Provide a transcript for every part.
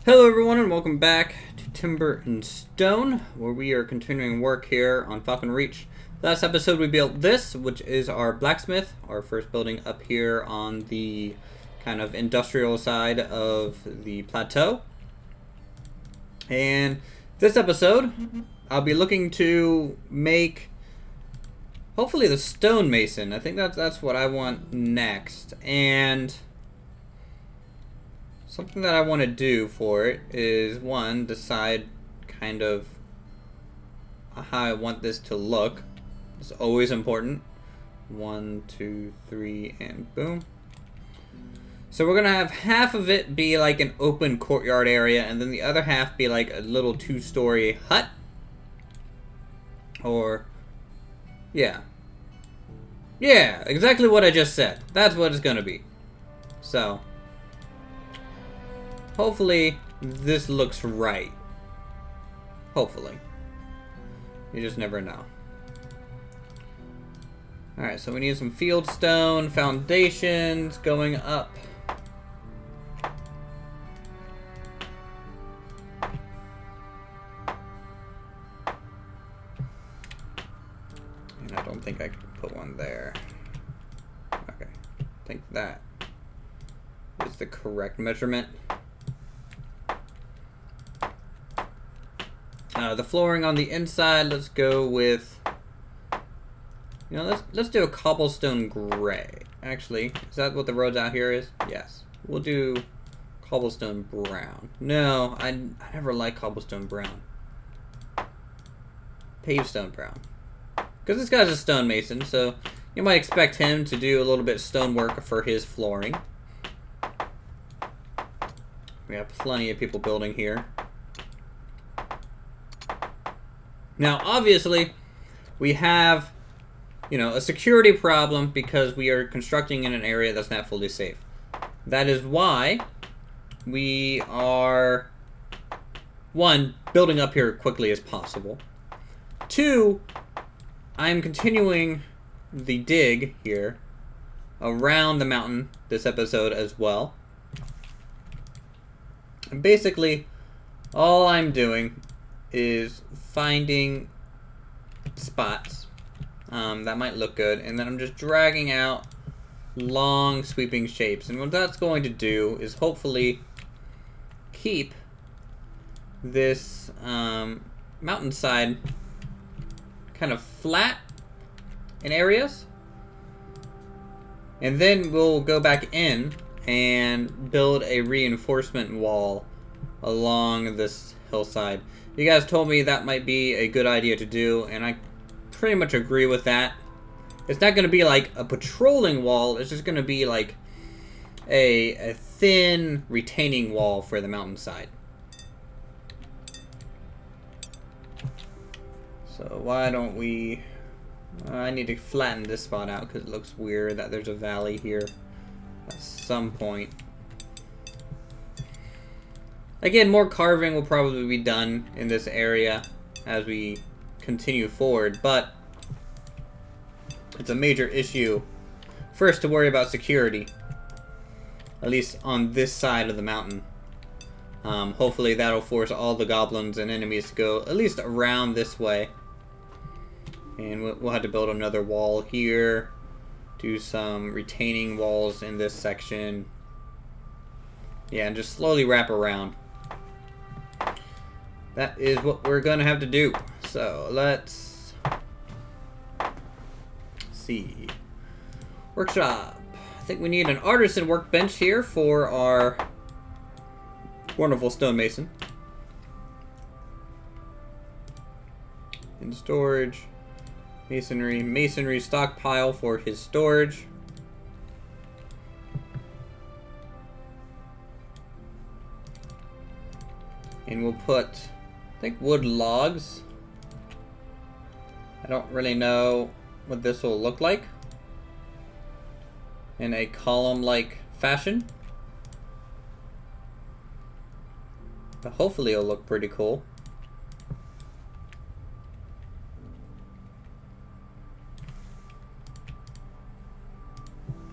Hello everyone and welcome back to Timber and Stone, where we are continuing work here on Falcon Reach. Last episode we built this, which is our blacksmith, our first building up here on the kind of industrial side of the plateau. And this episode, I'll be looking to make, hopefully, the Stonemason. I think that's what I want next. And something that I want to do for it is, one, decide kind of how I want this to look. It's always important. 1, 2, 3, and boom. So we're going to have half of it be like an open courtyard area, and then the other half be like a little 2-story hut. Or, yeah. Yeah, exactly what I just said. That's what it's going to be. So hopefully this looks right. Hopefully. You just never know. Alright, so we need some field stone, foundations going up. And I don't think I can put one there. Okay. I think that is the correct measurement. The flooring on the inside, let's go with, you know, let's do a cobblestone gray. Actually, is that what the roads out here is? Yes. We'll do cobblestone brown. No, I never like cobblestone brown. Pavestone brown. Because this guy's a stonemason, so you might expect him to do a little bit of stonework for his flooring. We have plenty of people building here. Now, obviously, we have, you know, a security problem because we are constructing in an area that's not fully safe. That is why we are, 1, building up here quickly as possible. 2, I'm continuing the dig here around the mountain this episode as well. And basically, all I'm doing is finding spots that might look good, and then I'm just dragging out long sweeping shapes. And what that's going to do is hopefully keep this mountainside kind of flat in areas, and then we'll go back in and build a reinforcement wall along this hillside. You guys told me that might be a good idea to do, and I pretty much agree with that. It's not going to be like a patrolling wall, it's just going to be like a thin retaining wall for the mountainside. So why don't we, I need to flatten this spot out because it looks weird that there's a valley here at some point. Again, more carving will probably be done in this area as we continue forward, but it's a major issue first to worry about security, at least on this side of the mountain. Hopefully that'll force all the goblins and enemies to go at least around this way. And we'll have to build another wall here, do some retaining walls in this section. Yeah, and just slowly wrap around. That is what we're going to have to do. So let's see. Workshop. I think we need an artisan workbench here for our wonderful stonemason. In storage. Masonry stockpile for his storage. And we'll put, I think, wood logs. I don't really know what this will look like in a column-like fashion, but hopefully it'll look pretty cool.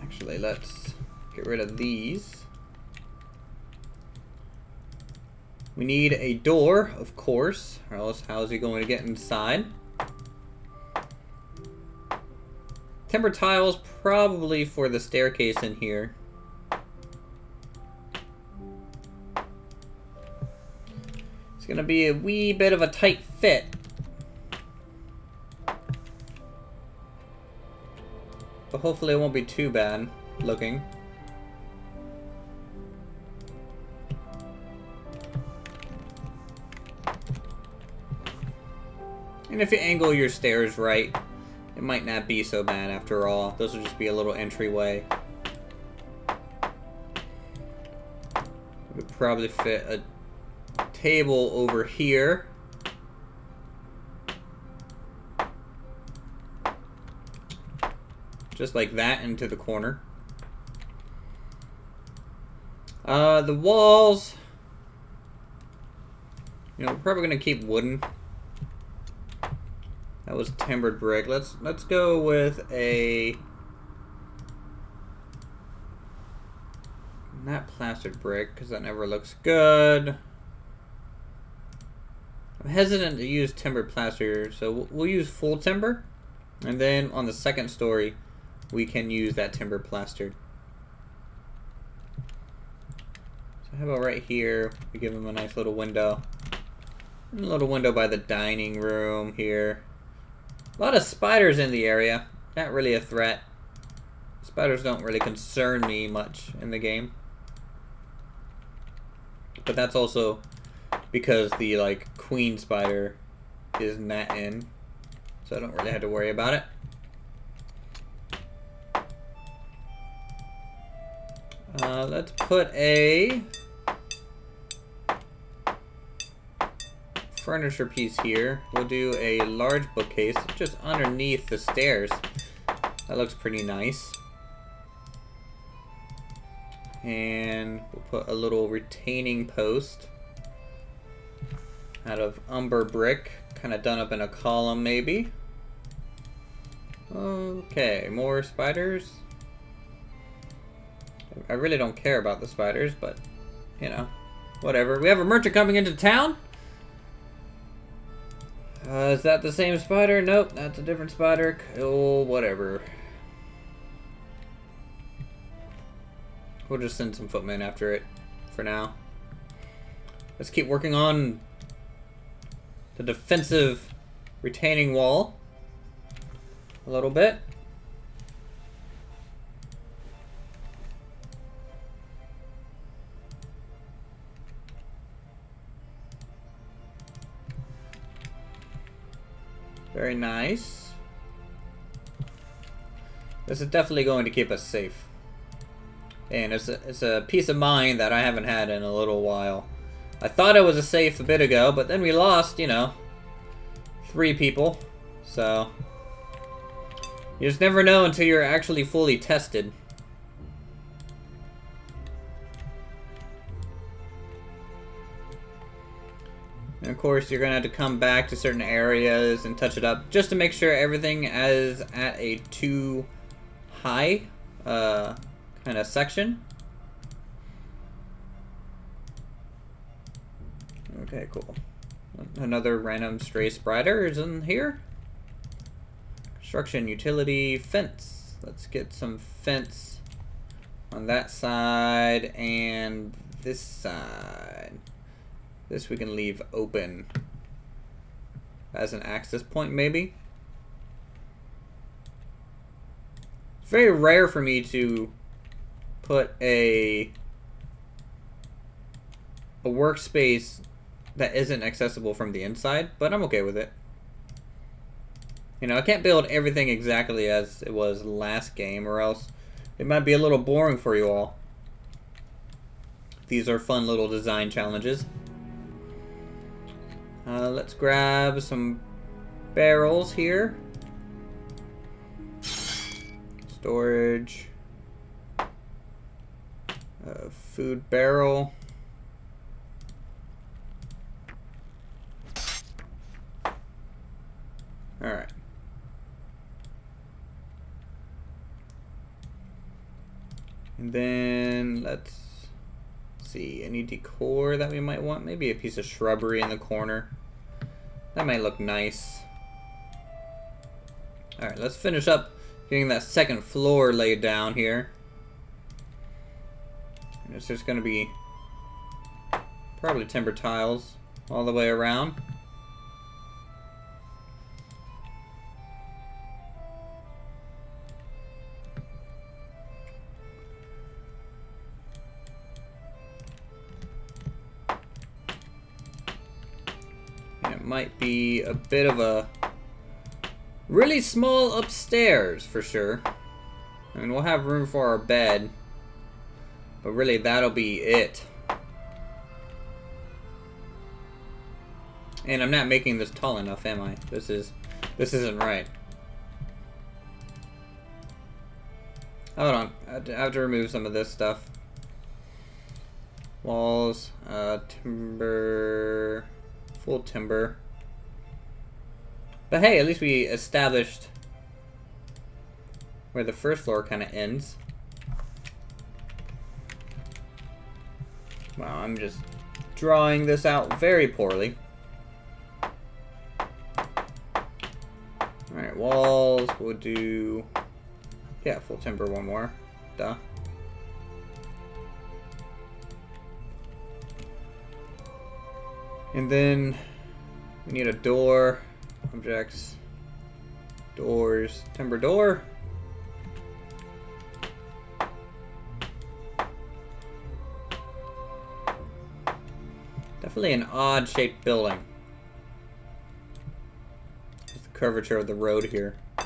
Actually, let's get rid of these. We need a door, of course, or else how is he going to get inside? Timber tiles probably for the staircase in here. It's gonna be a wee bit of a tight fit. But hopefully it won't be too bad looking. And if you angle your stairs right, it might not be so bad after all. Those will just be a little entryway. We could probably fit a table over here. Just like that into the corner. The walls, you know, we're probably gonna keep wooden. That was timbered brick. Let's go with a not plastered brick because that never looks good. I'm hesitant to use timber plaster, so we'll use full timber, and then on the second story we can use that timber plastered. So how about right here we give him a nice little window. And a little window by the dining room here. A lot of spiders in the area. Not really a threat. Spiders don't really concern me much in the game. But that's also because the like queen spider is not in. So I don't really have to worry about it. Let's put a furniture piece here. We'll do a large bookcase just underneath the stairs. That looks pretty nice. And we'll put a little retaining post out of umber brick, kind of done up in a column maybe. Okay, more spiders. I really don't care about the spiders, but you know, whatever. We have a merchant coming into town. Is that the same spider? Nope, that's a different spider. Oh, whatever. We'll just send some footmen after it for now. Let's keep working on the defensive retaining wall a little bit. Very nice. This is definitely going to keep us safe. And it's a peace of mind that I haven't had in a little while. I thought it was a safe a bit ago, but then we lost, you know, 3 people. So you just never know until you're actually fully tested. And of course, you're gonna have to come back to certain areas and touch it up just to make sure everything is at a too high kind of section. Okay, cool. Another random stray spider is in here. Construction, utility, fence. Let's get some fence on that side and this side. This we can leave open as an access point, maybe. It's very rare for me to put a workspace that isn't accessible from the inside, but I'm okay with it. You know, I can't build everything exactly as it was last game, or else it might be a little boring for you all. These are fun little design challenges. Let's grab some barrels here. Storage. Food barrel. Alright. And then let's see. Any decor that we might want? Maybe a piece of shrubbery in the corner. That might look nice. Alright, let's finish up getting that second floor laid down here. And it's just going to be probably timber tiles all the way around. And it might be a bit of a really small upstairs for sure. I mean, we'll have room for our bed, but really that'll be it. And I'm not making this tall enough, am I? This isn't right. Hold on, I have to remove some of this stuff. Walls, timber, full timber. But hey, at least we established where the first floor kind of ends. Wow, I'm just drawing this out very poorly. Alright, walls, we'll do... yeah, full timber, one more. Duh. And then we need a door. Objects. Doors. Timber door. Definitely an odd shaped building. Just the curvature of the road here. I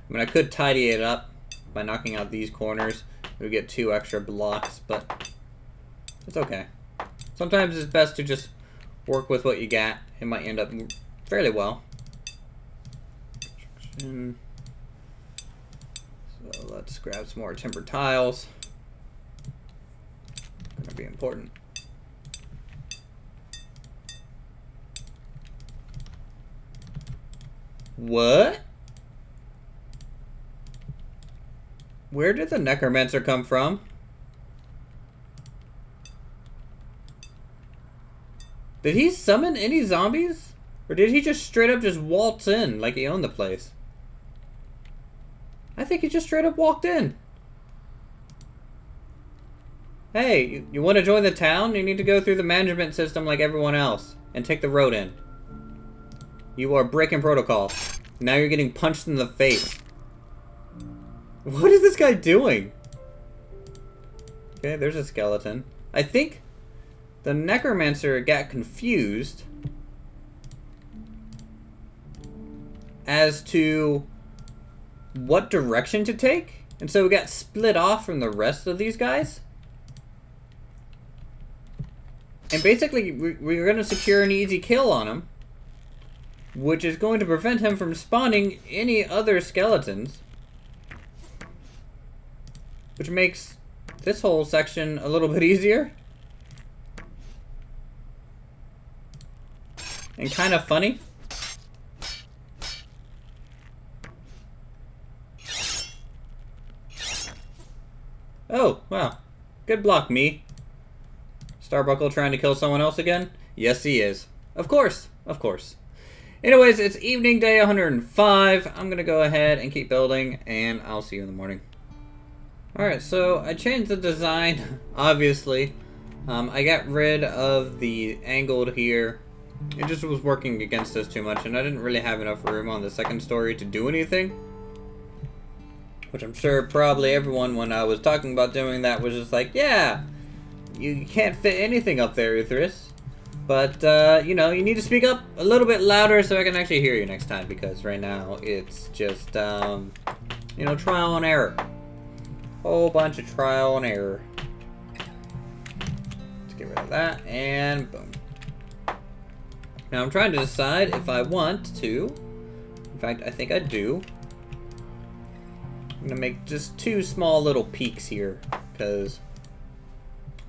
mean, I could tidy it up by knocking out these corners. We get 2 extra blocks, but it's okay. Sometimes it's best to just work with what you got. It might end up fairly well. So let's grab some more timber tiles. Gonna be important. What? Where did the necromancer come from? Did he summon any zombies? Or did he just straight up just waltz in like he owned the place? I think he just straight up walked in. Hey, you want to join the town? You need to go through the management system like everyone else and take the road in. You are breaking protocol. Now you're getting punched in the face. What is this guy doing? Okay, there's a skeleton. I think the necromancer got confused as to what direction to take, and so we got split off from the rest of these guys. And basically, we're going to secure an easy kill on him, which is going to prevent him from spawning any other skeletons, which makes this whole section a little bit easier. And kind of funny. Oh, wow. Good block, me. Starbuckle trying to kill someone else again? Yes, he is. Of course. Of course. Anyways, it's evening day 105. I'm going to go ahead and keep building, and I'll see you in the morning. Alright, so I changed the design, obviously. I got rid of the angled here. It just was working against us too much, and I didn't really have enough room on the second story to do anything. Which I'm sure probably everyone, when I was talking about doing that, was just like, yeah, you can't fit anything up there, Uthris. But, you know, you need to speak up a little bit louder so I can actually hear you next time, because right now it's just, you know, trial and error. Whole bunch of trial and error. Let's get rid of that, and boom. Now I'm trying to decide if I want to, in fact I think I do, I'm going to make just 2 small little peaks here, because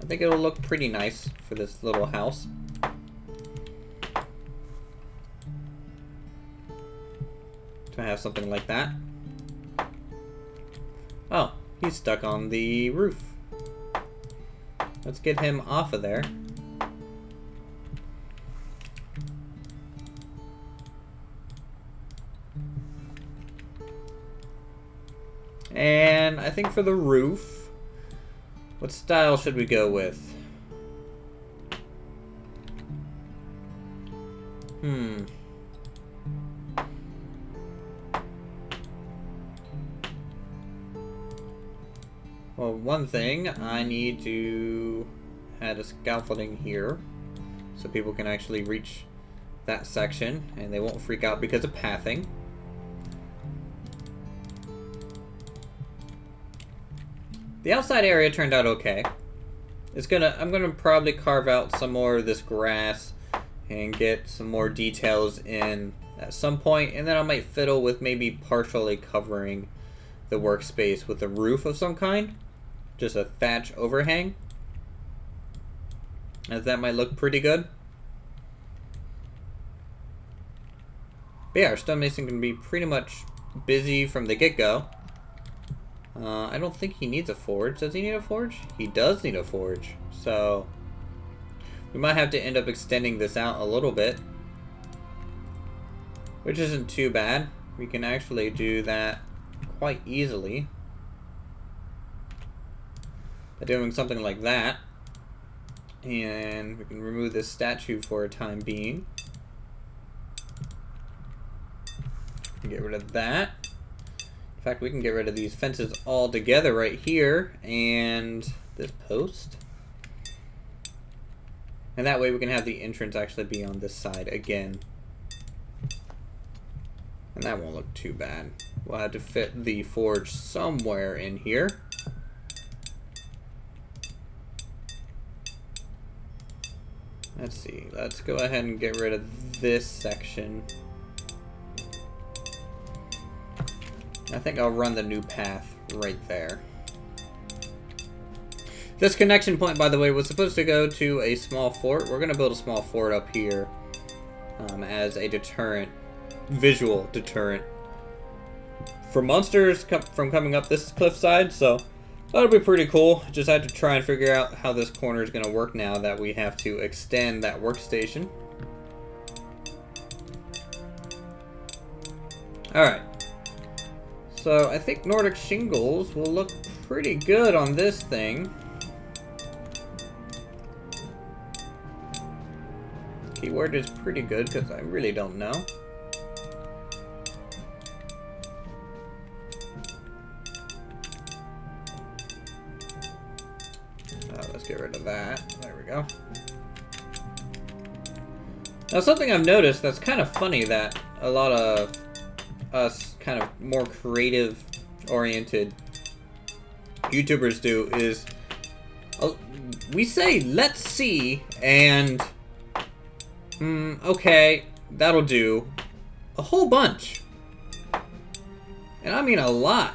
I think it'll look pretty nice for this little house. Can I have something like that? Oh, he's stuck on the roof. Let's get him off of there. And I think for the roof, what style should we go with? Well, one thing, I need to add a scaffolding here so people can actually reach that section and they won't freak out because of pathing. The outside area turned out okay. I'm gonna probably carve out some more of this grass and get some more details in at some point, and then I might fiddle with maybe partially covering the workspace with a roof of some kind. Just a thatch overhang. As that might look pretty good. But yeah, our stonemason can be pretty much busy from the get-go. I don't think he needs a forge. Does he need a forge? He does need a forge. So we might have to end up extending this out a little bit, which isn't too bad. We can actually do that quite easily by doing something like that. And we can remove this statue for a time being. Get rid of that. In fact, we can get rid of these fences all together right here and this post. And that way we can have the entrance actually be on this side again. And that won't look too bad. We'll have to fit the forge somewhere in here. Let's see. Let's go ahead and get rid of this section. I think I'll run the new path right there. This connection point, by the way, was supposed to go to a small fort. We're going to build a small fort up here as a deterrent, visual deterrent for monsters from coming up this cliffside. So that'll be pretty cool. Just had to try and figure out how this corner is going to work now that we have to extend that workstation. Alright. So I think Nordic shingles will look pretty good on this thing. Keyword is pretty good because I really don't know. Let's get rid of that. There we go. Now something I've noticed that's kind of funny that a lot of us kind of more creative oriented YouTubers do is we say let's see and okay, that'll do a whole bunch, and I mean a lot.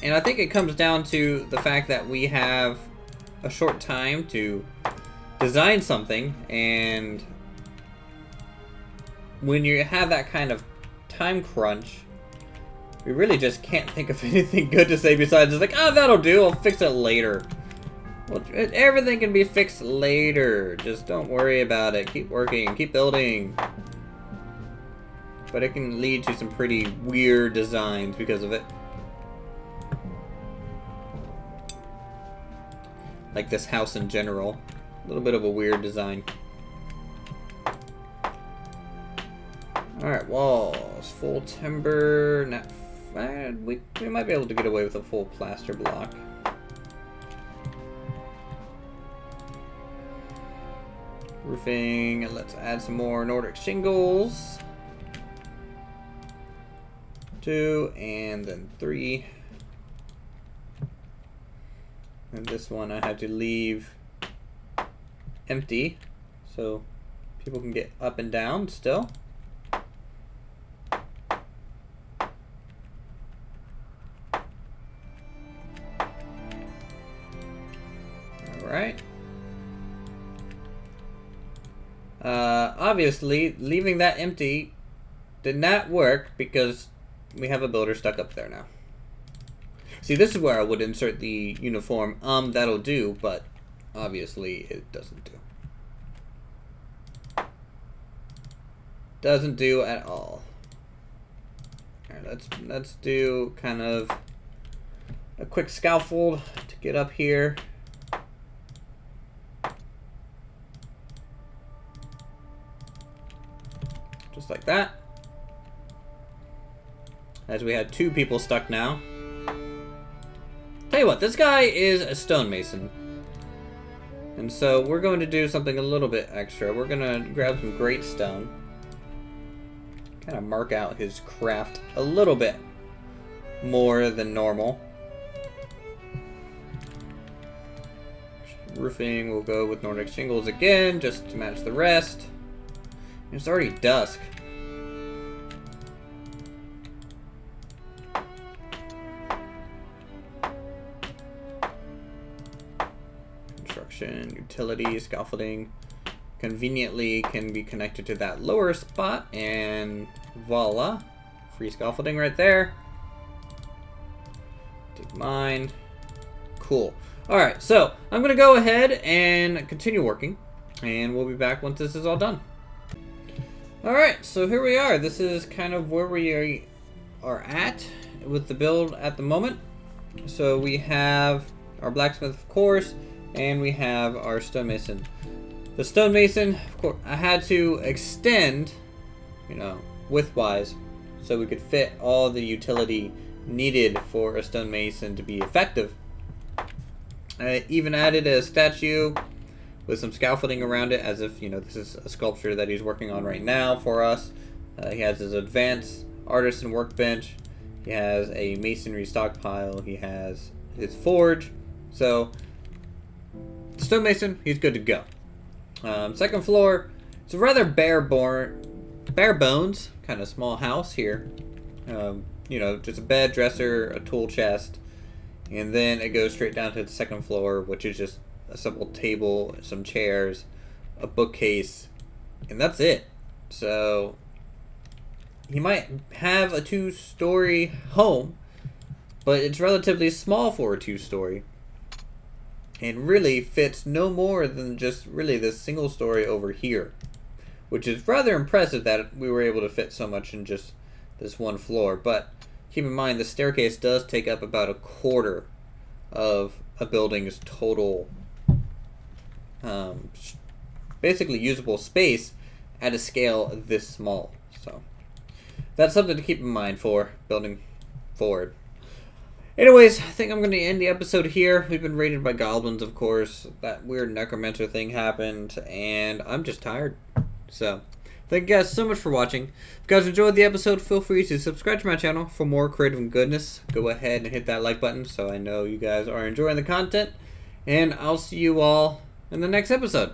And I think it comes down to the fact that we have a short time to design something, and when you have that kind of time crunch, we really just can't think of anything good to say besides just like, oh, that'll do, I'll fix it later. Well, everything can be fixed later. Just don't worry about it. Keep working, keep building. But it can lead to some pretty weird designs because of it. Like this house in general. A little bit of a weird design. Alright, walls. Full timber. Not, we might be able to get away with a full plaster block. Roofing. And let's add some more Nordic shingles. 2 and then 3. And this one I have to leave empty so people can get up and down still. Alright. Obviously, leaving that empty did not work because we have a builder stuck up there now. See, this is where I would insert the uniform, that'll do, but obviously it doesn't do. Doesn't do at all. Alright, let's do kind of a quick scaffold to get up here. Just like that. As we had 2 people stuck now. Tell you what, this guy is a stonemason. And so we're going to do something a little bit extra. We're going to grab some great stone. Kind of mark out his craft a little bit more than normal. Roofing, we'll go with Nordic shingles again, just to match the rest. It's already dusk. Construction, utility, scaffolding conveniently can be connected to that lower spot, and voila, free scaffolding right there. Take mine. Cool. Alright, so I'm going to go ahead and continue working, and we'll be back once this is all done. Alright, so here we are. This is kind of where we are at with the build at the moment. So we have our blacksmith, of course, and we have our stonemason. The stonemason, of course, I had to extend, widthwise, so we could fit all the utility needed for a stonemason to be effective. I even added a statue with some scaffolding around it, as if, this is a sculpture that he's working on right now for us. He has his advanced artisan workbench. He has a masonry stockpile. He has his forge. So, stonemason, he's good to go. Second floor, it's a rather bare bones, kind of small house here. Just a bed, dresser, a tool chest. And then it goes straight down to the second floor, which is just a simple table, some chairs, a bookcase, and that's it. So he might have a 2-story home, but it's relatively small for a 2-story. And really fits no more than just really this single story over here. Which is rather impressive that we were able to fit so much in just this one floor. But keep in mind, the staircase does take up about a quarter of a building's total basically usable space at a scale this small. So that's something to keep in mind for building forward. Anyways, I think I'm going to end the episode here. We've been raided by goblins, of course. That weird necromancer thing happened, and I'm just tired. So thank you guys so much for watching. If you guys enjoyed the episode, feel free to subscribe to my channel for more creative goodness. Go ahead and hit that like button so I know you guys are enjoying the content. And I'll see you all in the next episode.